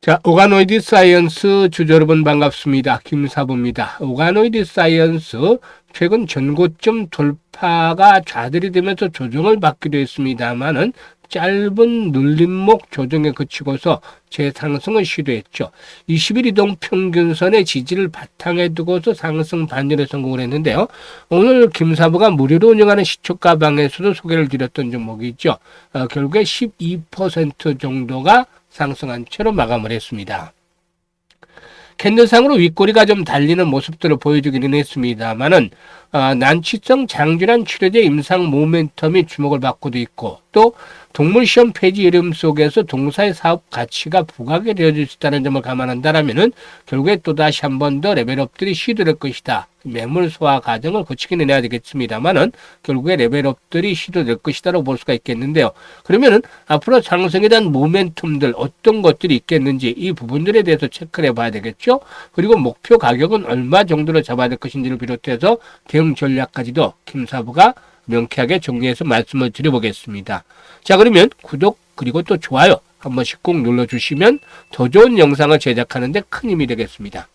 자, 오가노이드 사이언스 주주 여러분 반갑습니다. 김사부입니다. 오가노이드 사이언스 최근 전고점 돌파가 좌들이 되면서 조정을 받기도 했습니다만은 짧은 눌림목 조정에 그치고서 재상승을 시도했죠. 20일 이동 평균선의 지지를 바탕에 두고서 상승 반전에 성공을 했는데요. 오늘 김사부가 무료로 운영하는 시초가 방에서도 소개를 드렸던 종목이 있죠. 결국에 12% 정도가 상승한 채로 마감을 했습니다. 캔들상으로 윗꼬리가 좀 달리는 모습들을 보여주기는 했습니다만은 난치성 장질환 치료제 임상 모멘텀이 주목을 받고도 있고 또 동물시험 폐지 이름 속에서 동사의 사업 가치가 부각이 되어질 수 있다는 점을 감안한다면은 결국에 또다시 한 번 더 레벨업들이 시도될 것이다. 매물 소화 과정을 거치기는 해야 되겠습니다만은 결국에 레벨업들이 시도될 것이다라고 볼 수가 있겠는데요. 그러면은 앞으로 상승에 대한 모멘텀들 어떤 것들이 있겠는지 이 부분들에 대해서 체크를 해봐야 되겠죠. 그리고 목표 가격은 얼마 정도로 잡아야 될 것인지를 비롯해서 대응 전략까지도 김사부가 명쾌하게 정리해서 말씀을 드려보겠습니다. 자, 그러면 구독 그리고 또 좋아요 한 번씩 꼭 눌러주시면 더 좋은 영상을 제작하는 데 큰 힘이 되겠습니다.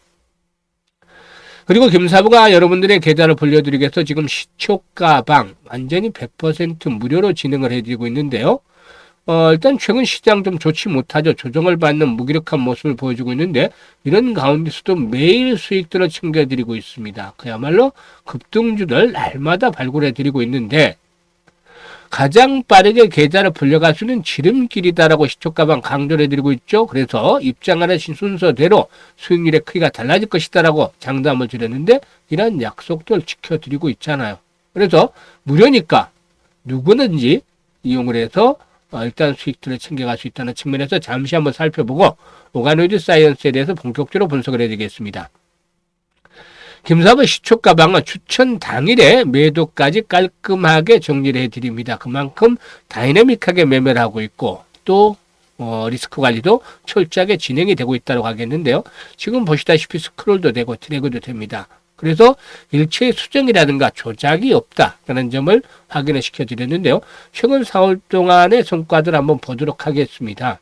그리고 김사부가 여러분들의 계좌를 불려드리기 위해서 지금 시초가방 완전히 100% 무료로 진행을 해드리고 있는데요. 일단 최근 시장 좀 좋지 못하죠. 조정을 받는 무기력한 모습을 보여주고 있는데 이런 가운데서도 매일 수익들을 챙겨드리고 있습니다. 그야말로 급등주들 날마다 발굴해드리고 있는데 가장 빠르게 계좌를 불려갈 수 있는 지름길이다라고 시초가방 강조를 해드리고 있죠. 그래서 입장하는 순서대로 수익률의 크기가 달라질 것이다라고 장담을 드렸는데 이런 약속들 지켜드리고 있잖아요. 그래서 무료니까 누구든지 이용을 해서 일단 수익들을 챙겨갈 수 있다는 측면에서 잠시 한번 살펴보고 오가노이드 사이언스에 대해서 본격적으로 분석을 해드리겠습니다. 김사부 시초가방은 추천 당일에 매도까지 깔끔하게 정리를 해드립니다. 그만큼 다이내믹하게 매매를 하고 있고 또 리스크 관리도 철저하게 진행이 되고 있다고 하겠는데요. 지금 보시다시피 스크롤도 되고 트래그도 됩니다. 그래서 일체의 수정이라든가 조작이 없다라는 점을 확인을 시켜드렸는데요. 최근 4월 동안의 성과들 한번 보도록 하겠습니다.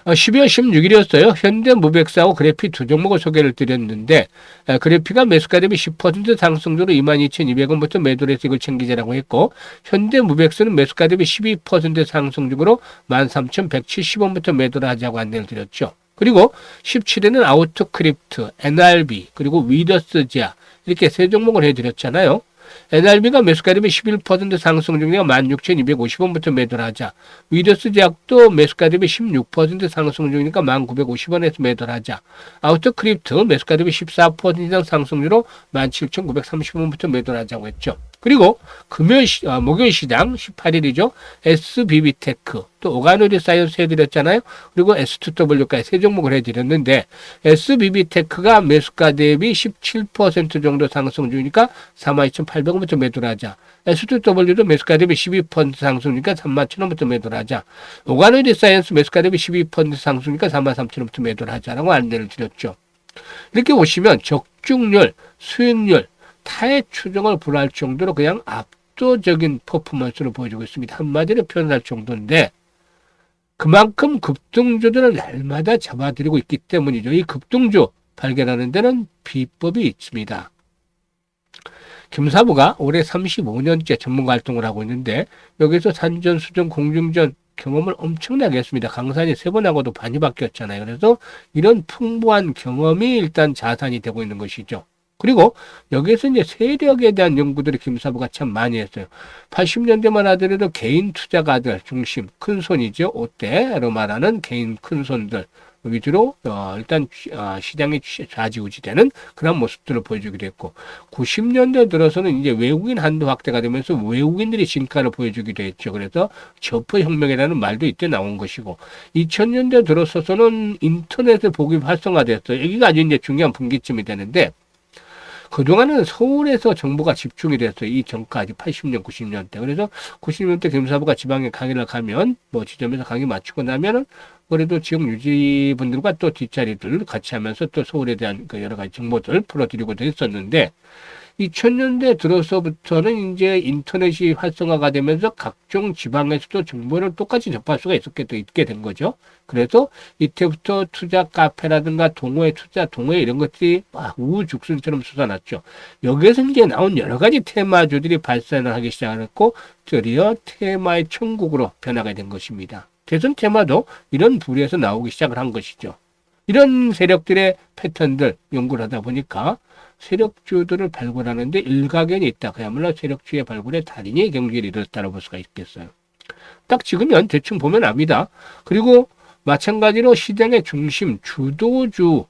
12월 16일이었어요. 현대무백사하고 그래피 두 종목을 소개를 드렸는데 그래피가 매수가 대비 10% 상승률로 22,200원부터 매도를 해서 이걸 챙기자라고 했고 현대무백사는 매수가 대비 12% 상승률로 13,170원부터 매도를 하자고 안내를 드렸죠. 그리고 17일은 아우토크립트, NRB, 그리고 위더스지아 이렇게 세 종목을 해드렸잖아요. NRB가 매수가 대비 11% 상승 중이니까 16,250원부터 매도를 하자. 위더스제약도 매수가 대비 16% 상승 중이니까 1,950원에서 매도를 하자. 아우토크립트 매수가 대비 14% 이상 상승률로 17,930원부터 매도를 하자고 했죠. 그리고 목요일 시장 18일이죠. SBB테크 또 오가노이드 사이언스 해드렸잖아요. 그리고 S2W까지 세 종목을 해드렸는데 SBB테크가 매수가 대비 17% 정도 상승 중이니까 42,800원부터 매도를 하자. S2W도 매수가 대비 12% 상승이니까 31,000원부터 매도를 하자. 오가노이드 사이언스 매수가 대비 12% 상승이니까 43,000원부터 매도를 하자라고 안내를 드렸죠. 이렇게 보시면 적중률, 수익률, 타의 추정을 불허할 정도로 그냥 압도적인 퍼포먼스를 보여주고 있습니다. 한마디로 표현할 정도인데 그만큼 급등주들을 날마다 잡아들이고 있기 때문이죠. 이 급등주 발견하는 데는 비법이 있습니다. 김사부가 올해 35년째 전문가 활동을 하고 있는데 여기서 산전, 수전, 공중전 경험을 엄청나게 했습니다. 강산이 3번 하고도 반이 바뀌었잖아요. 그래서 이런 풍부한 경험이 일단 자산이 되고 있는 것이죠. 그리고 여기에서 이제 세력에 대한 연구들을 김사부가 참 많이 했어요. 80년대만 하더라도 개인 투자가들 중심, 큰 손이죠. 5대로 말하는 개인 큰 손들 위주로 일단 시장이 좌지우지되는 그런 모습들을 보여주기도 했고 90년대 들어서는 이제 외국인 한도 확대가 되면서 외국인들이 진가를 보여주기도 했죠. 그래서 저퍼혁명이라는 말도 이때 나온 것이고 2000년대 들어서서는 인터넷의 보급이 활성화됐어요. 여기가 아주 이제 중요한 분기점이 되는데 그동안은 서울에서 정보가 집중이 됐어요. 이 전까지 80년, 90년대. 그래서 90년대 김사부가 지방에 강의를 가면 뭐 지점에서 강의 마치고 나면은 그래도 지역 유지분들과 또 뒷자리들 같이 하면서 또 서울에 대한 그 여러 가지 정보들 풀어드리고도 했었는데 2000년대 들어서부터는 이제 인터넷이 활성화가 되면서 각종 지방에서도 정보를 똑같이 접할 수가 있게 된 거죠. 그래서 이때부터 투자 카페라든가 동호회 투자, 동호회 이런 것들이 막 우후죽순처럼 솟아났죠. 여기에서 이제 나온 여러 가지 테마주들이 발산을 하기 시작했고, 드디어 테마의 천국으로 변하게 된 것입니다. 대선 테마도 이런 부류에서 나오기 시작을 한 것이죠. 이런 세력들의 패턴들 연구를 하다 보니까 세력주들을 발굴하는데 일가견이 있다. 그야말로 세력주의 발굴의 달인이 경지를 이뤘다고 볼 수가 있겠어요. 딱 지금은 대충 보면 압니다. 그리고 마찬가지로 시장의 중심, 주도주를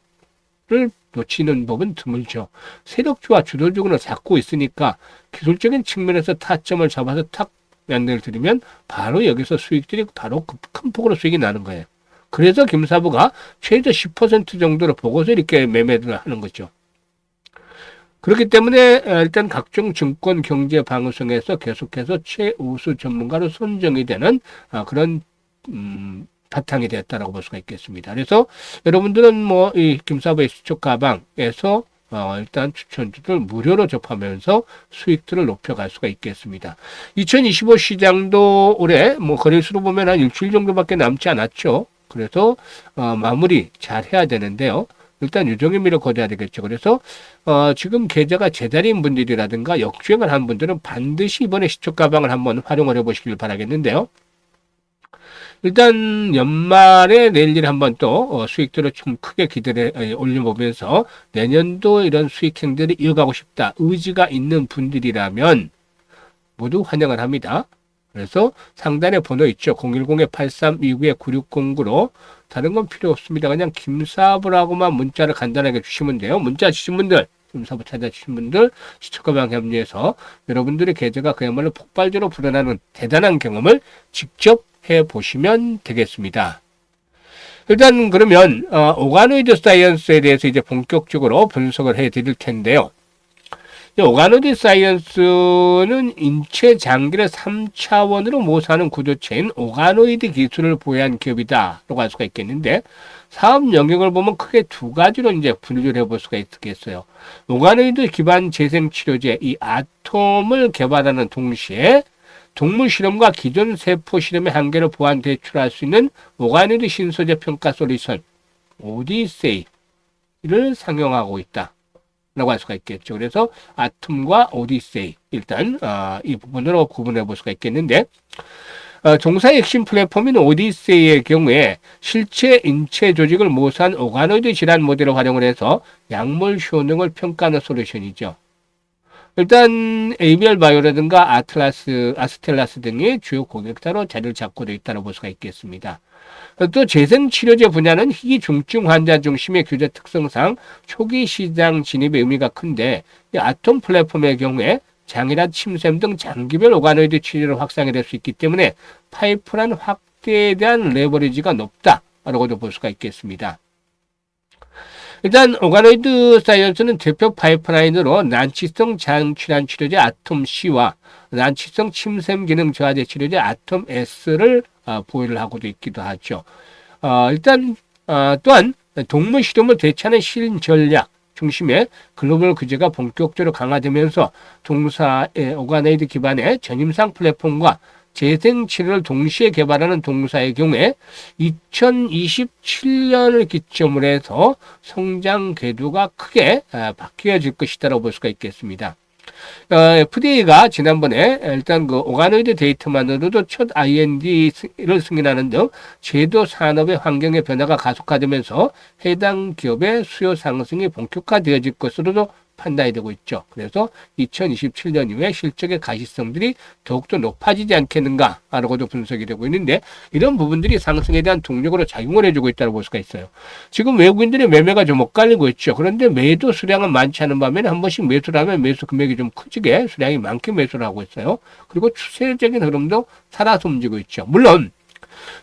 놓치는 법은 드물죠. 세력주와 주도주를 잡고 있으니까 기술적인 측면에서 타점을 잡아서 탁 연대를 드리면 바로 여기서 수익들이 바로 큰 폭으로 수익이 나는 거예요. 그래서 김사부가 최저 10% 정도로 보고서 이렇게 매매를 하는 거죠. 그렇기 때문에 일단 각종 증권 경제 방송에서 계속해서 최우수 전문가로 선정이 되는 그런 바탕이 됐다라고 볼 수가 있겠습니다. 그래서 여러분들은 뭐 이 김사부의 수첩 가방에서 일단 추천주들 무료로 접하면서 수익들을 높여갈 수가 있겠습니다. 2025 시장도 올해 뭐 거래수로 보면 한 일주일 정도밖에 남지 않았죠. 그래서 마무리 잘 해야 되는데요. 일단 유종의미를 거둬야 되겠죠. 그래서 지금 계좌가 제자리인 분들이라든가 역주행을 한 분들은 반드시 이번에 시초 가방을 한번 활용을 해보시길 바라겠는데요. 일단 연말에 내일 한번 또 수익들을 좀 크게 기대를 올려보면서 내년도 이런 수익행들을 이어가고 싶다 의지가 있는 분들이라면 모두 환영을 합니다. 그래서 상단에 번호 있죠. 010-8329-9609로 다른 건 필요 없습니다. 그냥 김사부라고만 문자를 간단하게 주시면 돼요. 문자 주신 분들, 김사부 찾아주신 분들 시초가방 협리해서 여러분들의 계좌가 그야말로 폭발적으로 불어나는 대단한 경험을 직접 해보시면 되겠습니다. 일단 그러면 오가노이드 사이언스에 대해서 이제 본격적으로 분석을 해드릴 텐데요. 오가노이드 사이언스는 인체 장기를 3차원으로 모사하는 구조체인 오가노이드 기술을 보유한 기업이다라고 할 수가 있겠는데, 사업 영역을 보면 크게 두 가지로 이제 분류를 해볼 수가 있겠어요. 오가노이드 기반 재생 치료제 이 아톰을 개발하는 동시에 동물 실험과 기존 세포 실험의 한계를 보완 대출할 수 있는 오가노이드 신소재 평가 솔루션 오디세이를 상용하고 있다 라고 할 수가 있겠죠. 그래서 아톰과 오디세이 일단 이 부분으로 구분해 볼 수가 있겠는데, 종사의 핵심 플랫폼인 오디세이의 경우에 실제 인체 조직을 모사한 오가노이드 질환 모델을 활용을 해서 약물 효능을 평가하는 솔루션이죠. 일단 ABL 바이오라든가 아스텔라스 등의 주요 고객사로 자리를 잡고 있다고 볼 수가 있겠습니다. 또 재생치료제 분야는 희귀 중증 환자 중심의 규제 특성상 초기 시장 진입의 의미가 큰데, 이 아톰 플랫폼의 경우에 장이나 침샘 등 장기별 오가노이드 치료를 확산이 될 수 있기 때문에 파이프라인 확대에 대한 레버리지가 높다라고도 볼 수가 있겠습니다. 일단 오가노이드 사이언스는 대표 파이프라인으로 난치성 장출환 치료제 아톰C와 난치성 침샘 기능 저하제 치료제 아톰S를 보유를 하고도 있기도 하죠. 또한 동물 실험을 대체하는 신전략 중심의 글로벌 규제가 본격적으로 강화되면서 동사의 오가노이드 기반의 전임상 플랫폼과 재생치료를 동시에 개발하는 동사의 경우에 2027년을 기점으로 해서 성장 궤도가 크게 바뀌어질 것이다라고 볼 수가 있겠습니다. FDA가 지난번에 일단 그 오가노이드 데이터만으로도 첫 IND를 승인하는 등 제도 산업의 환경의 변화가 가속화되면서 해당 기업의 수요 상승이 본격화되어질 것으로도 판단이 되고 있죠. 그래서 2027년 이후에 실적의 가시성들이 더욱더 높아지지 않겠는가라고도 분석이 되고 있는데, 이런 부분들이 상승에 대한 동력으로 작용을 해주고 있다고 볼 수가 있어요. 지금 외국인들의 매매가 좀 엇갈리고 있죠. 그런데 매도 수량은 많지 않은 반면에 한 번씩 매수를 하면 매수 금액이 좀 크지게 수량이 많게 매수를 하고 있어요. 그리고 추세적인 흐름도 살아서 움직이고 있죠. 물론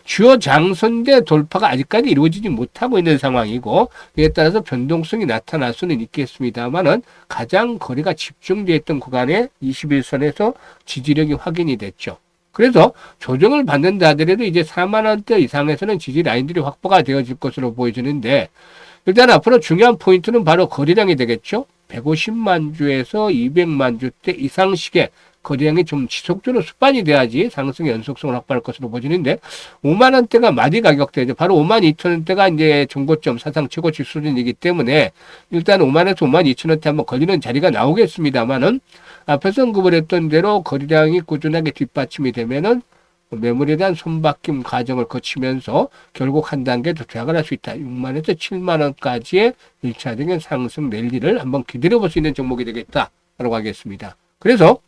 주요 장선대 돌파가 아직까지 이루어지지 못하고 있는 상황이고, 이에 따라서 변동성이 나타날 수는 있겠습니다만은 가장 거리가 집중되어 있던 구간에 21선에서 지지력이 확인이 됐죠. 그래서 조정을 받는다 하더라도 이제 4만원대 이상에서는 지지 라인들이 확보가 되어질 것으로 보여지는데, 일단 앞으로 중요한 포인트는 바로 거래량이 되겠죠. 150만 주에서 200만 주대 이상씩의 거래량이 좀 지속적으로 수반이 돼야지 상승의 연속성을 확보할 것으로 보지는데 5만 원대가 마디 가격대죠. 바로 5만 2천 원대가 이제 중고점 사상 최고치 수준이기 때문에 일단 5만에서 5만 2천 원대 한번 걸리는 자리가 나오겠습니다만은 앞에서 언급을 했던 대로 거래량이 꾸준하게 뒷받침이 되면은 매물에 대한 손바뀜 과정을 거치면서 결국 한 단계 더 조약을 할 수 있다. 6만에서 7만 원까지의 1차적인 상승 랠리를 한번 기다려볼 수 있는 종목이 되겠다라고 하겠습니다. 그래서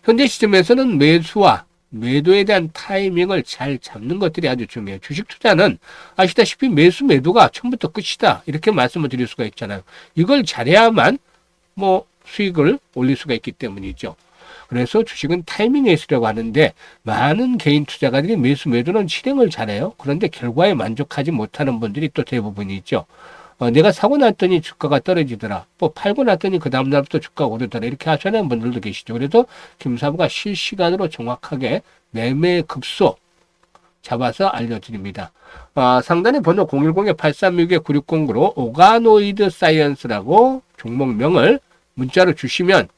현재 시점에서는 매수와 매도에 대한 타이밍을 잘 잡는 것들이 아주 중요해요. 주식 투자는 아시다시피 매수 매도가 처음부터 끝이다. 이렇게 말씀을 드릴 수가 있잖아요. 이걸 잘해야만 뭐 수익을 올릴 수가 있기 때문이죠. 그래서 주식은 타이밍에 있으려고 하는데 많은 개인 투자가들이 매수 매도는 실행을 잘해요. 그런데 결과에 만족하지 못하는 분들이 또 대부분이 있죠. 내가 사고 났더니 주가가 떨어지더라. 뭐 팔고 났더니 그 다음날부터 주가가 오르더라. 이렇게 하시는 분들도 계시죠. 그래서 김사부가 실시간으로 정확하게 매매 급소 잡아서 알려드립니다. 상단에 번호 010-836-9609로 오가노이드 사이언스라고 종목명을 문자로 주시면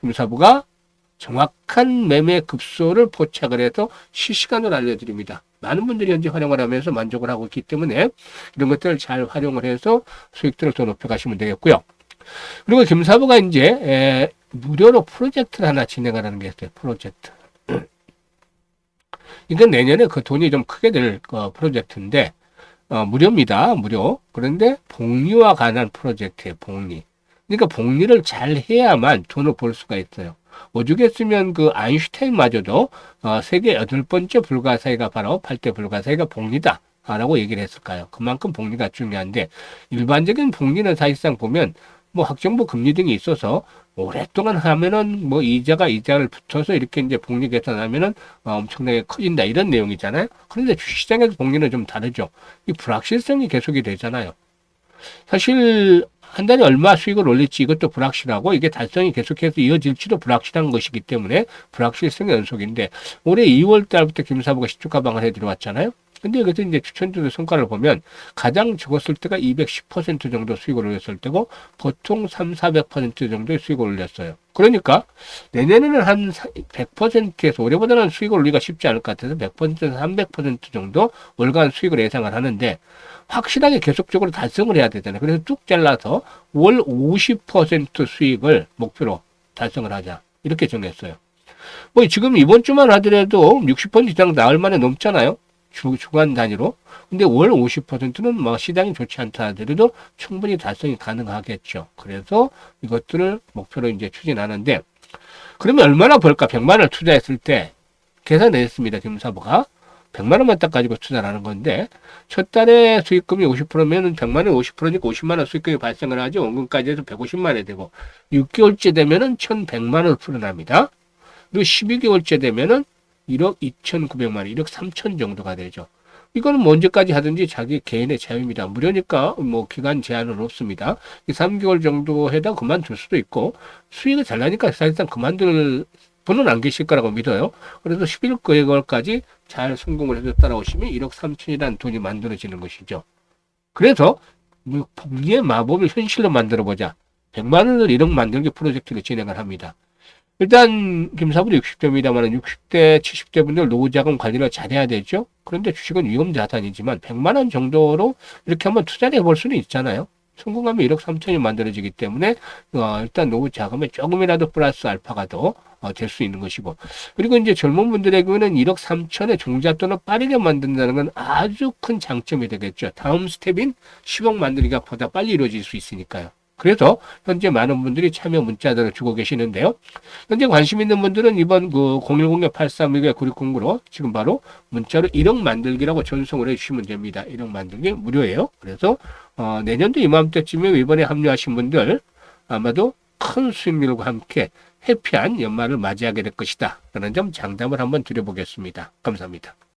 김사부가 정확한 매매 급소를 포착을 해서 실시간으로 알려드립니다. 많은 분들이 현재 활용을 하면서 만족을 하고 있기 때문에 이런 것들을 잘 활용을 해서 수익들을 더 높여가시면 되겠고요. 그리고 김사부가 이제 무료로 프로젝트를 하나 진행을 하는 게 있어요. 프로젝트. 이건 내년에 그 돈이 좀 크게 될 프로젝트인데 무료입니다. 무료. 그런데 복리와 관한 프로젝트예요. 복리. 그러니까 복리를 잘 해야만 돈을 벌 수가 있어요. 오죽했으면 그 아인슈타인마저도 세계 8번째 불가사의가 바로 8대 불가사의가 복리다 라고 얘기를 했을까요? 그만큼 복리가 중요한데 일반적인 복리는 사실상 보면 뭐 학정부 금리 등이 있어서 오랫동안 하면은 뭐 이자를 붙여서 이렇게 이제 복리 계산하면은 엄청나게 커진다 이런 내용이잖아요. 그런데 주식시장에서 복리는 좀 다르죠. 이 불확실성이 계속이 되잖아요. 사실 한 달에 얼마 수익을 올릴지 이것도 불확실하고 이게 달성이 계속해서 이어질지도 불확실한 것이기 때문에 불확실성의 연속인데 올해 2월 달부터 김사부가 시초가방을 해드려왔잖아요. 근데 여기서 이제 추천주의 성과를 보면 가장 적었을 때가 210% 정도 수익을 올렸을 때고 보통 300~400% 정도의 수익을 올렸어요. 그러니까 내년에는 한 100%에서 올해보다는 수익을 올리기가 쉽지 않을 것 같아서 100%에서 300% 정도 월간 수익을 예상을 하는데 확실하게 계속적으로 달성을 해야 되잖아요. 그래서 뚝 잘라서 월 50% 수익을 목표로 달성을 하자. 이렇게 정했어요. 뭐 지금 이번 주만 하더라도 60% 이상 나올 만에 넘잖아요. 주간 단위로. 근데 월 50%는 뭐 시장이 좋지 않다 하더라도 충분히 달성이 가능하겠죠. 그래서 이것들을 목표로 이제 추진하는데 그러면 얼마나 벌까? 100만 원을 투자했을 때 계산했습니다. 김사부가. 100만 원만 딱 가지고 투자를 하는 건데 첫 달에 수익금이 50%면 100만 원 50%니까 50만 원 수익금이 발생을 하죠. 원금까지 해서 150만 원이 되고 6개월째 되면은 1,100만 원을 풀어납니다. 그리고 12개월째 되면은 1억 2,900만 원, 1억 3천 정도가 되죠. 이거는 뭐 언제까지 하든지 자기 개인의 자유입니다. 무료니까 뭐 기간 제한은 없습니다. 3개월 정도 해다 그만둘 수도 있고 수익이 잘 나니까 사실상 그만둘 분은 안 계실 거라고 믿어요. 그래서 11개월까지 잘 성공을 해서 따라오시면 1억 3천이라는 돈이 만들어지는 것이죠. 그래서 복리의 마법을 현실로 만들어보자. 100만 원을 1억 만들기 프로젝트를 진행을 합니다. 일단 김사부도 60대입니다만 60대, 70대 분들 노후자금 관리를 잘해야 되죠. 그런데 주식은 위험자산이지만 100만 원 정도로 이렇게 한번 투자를 해볼 수는 있잖아요. 성공하면 1억 3천이 만들어지기 때문에 일단 노후자금에 조금이라도 플러스 알파가 더 될 수 있는 것이고 그리고 이제 젊은 분들에게는 1억 3천의 종잣돈을 빠르게 만든다는 건 아주 큰 장점이 되겠죠. 다음 스텝인 10억 만들기가 보다 빨리 이루어질 수 있으니까요. 그래서 현재 많은 분들이 참여 문자들을 주고 계시는데요. 현재 관심 있는 분들은 이번 그 010-831-9609로 지금 바로 문자로 1억 만들기라고 전송을 해주시면 됩니다. 1억 만들기 무료예요. 그래서 내년도 이맘때쯤에 이번에 합류하신 분들 아마도 큰 수익률과 함께 해피한 연말을 맞이하게 될 것이다. 라는 점 장담을 한번 드려보겠습니다. 감사합니다.